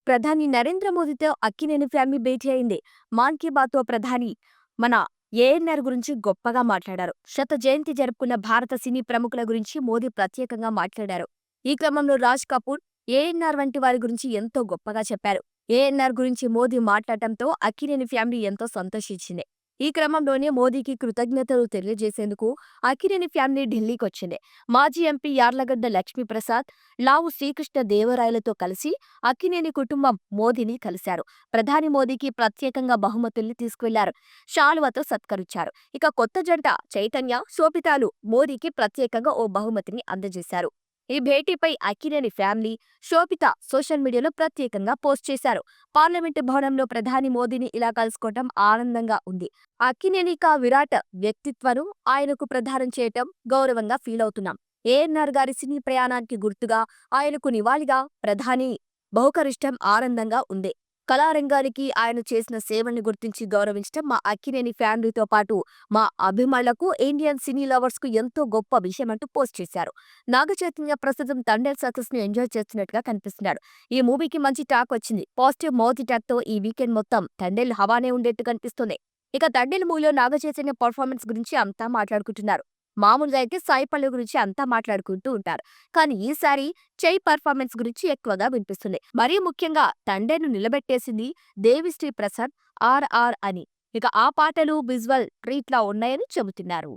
ప్రధాని నరేంద్ర మోదీతో అక్కినేని ఫ్యామిలీ భేటీ అయింది. మాన్ కీ బాత్‌తో ప్రధాని మన ఏఎన్నార్ గురించి గొప్పగా మాట్లాడారు. శత జయంతి జరుపుకున్న భారత సినీ ప్రముఖుల గురించి మోదీ ప్రత్యేకంగా మాట్లాడారు. ఈ క్రమంలో రాజ్ కపూర్, ఏఎన్నార్ వంటి వారి గురించి ఎంతో గొప్పగా చెప్పారు. ఏఎన్నార్ గురించి మోదీ మాట్లాడటంతో అక్కినేని ఫ్యామిలీ ఎంతో సంతోషించింది. ఈ క్రమంలోనే మోదీకి కృతజ్ఞతలు తెలియజేసేందుకు అక్కినేని ఫ్యామిలీ ఢిల్లీకొచ్చింది. మాజీ ఎంపీ యార్లగడ్డ లక్ష్మీప్రసాద్, లావు శ్రీకృష్ణ దేవరాయలతో కలిసి అక్కినేని కుటుంబం మోదీని కలిశారు. ప్రధాని మోదీకి ప్రత్యేకంగా బహుమతుల్ని తీసుకువెళ్లారు. శాలువతో సత్కరించారు. ఇక కొత్త జంట చైతన్య, శోభితాలు మోదీకి ప్రత్యేకంగా ఓ బహుమతిని అందజేశారు. ఈ భేటీపై అక్కినేని ఫ్యామిలీ, శోభిత సోషల్ మీడియాలో ప్రత్యేకంగా పోస్ట్ చేశారు. పార్లమెంటు భవనంలో ప్రధాని మోదీని ఇలా కలుసుకోవటం ఆనందంగా ఉంది. అక్కినేనిక విరాట్ వ్యక్తిత్వను ఆయనకు ప్రదానం చేయటం గౌరవంగా ఫీలవుతున్నాం. ఏఎన్నార్ గారి సినీ ప్రయాణానికి గుర్తుగా ఆయనకు నివాళిగా ప్రధాని బహుకరిష్టం ఆనందంగా ఉంది. కళారంగానికి ఆయన చేసిన సేవల్ని గుర్తించి గౌరవించడం మా అక్కినేని ఫ్యామిలీతో పాటు మా అభిమానులకు, ఇండియన్ సినీ లవర్స్ కు ఎంతో గొప్ప విషయమంటూ పోస్ట్ చేశారు. నాగ చైతన్య ప్రస్తుతం తండేల్ సక్సెస్ ని ఎంజాయ్ చేస్తున్నట్టుగా కనిపిస్తున్నాడు. ఈ మూవీకి మంచి టాక్ వచ్చింది. పాజిటివ్ మౌత్ టాక్ తో ఈ వీకెండ్ మొత్తం తండేల్ హవానే ఉండేట్టు కనిపిస్తుంది. ఇక తండేల్ మూవీలో నాగ చైతన్య పర్ఫార్మెన్స్ గురించి అంతా మాట్లాడుకుంటున్నారు. మామూలుగా అయితే సాయి పల్లవి గురించి అంతా మాట్లాడుకుంటూ ఉంటారు. కానీ ఈసారి చై పర్ఫార్మెన్స్ గురించి ఎక్కువగా వినిపిస్తుంది. మరీ ముఖ్యంగా తండేను నిలబెట్టేసింది దేవిశ్రీ ప్రసాద్, ఆర్ఆర్ అని. ఇక ఆ పాటలు విజువల్ ట్రీట్‌లా ఉన్నాయని చెబుతున్నారు.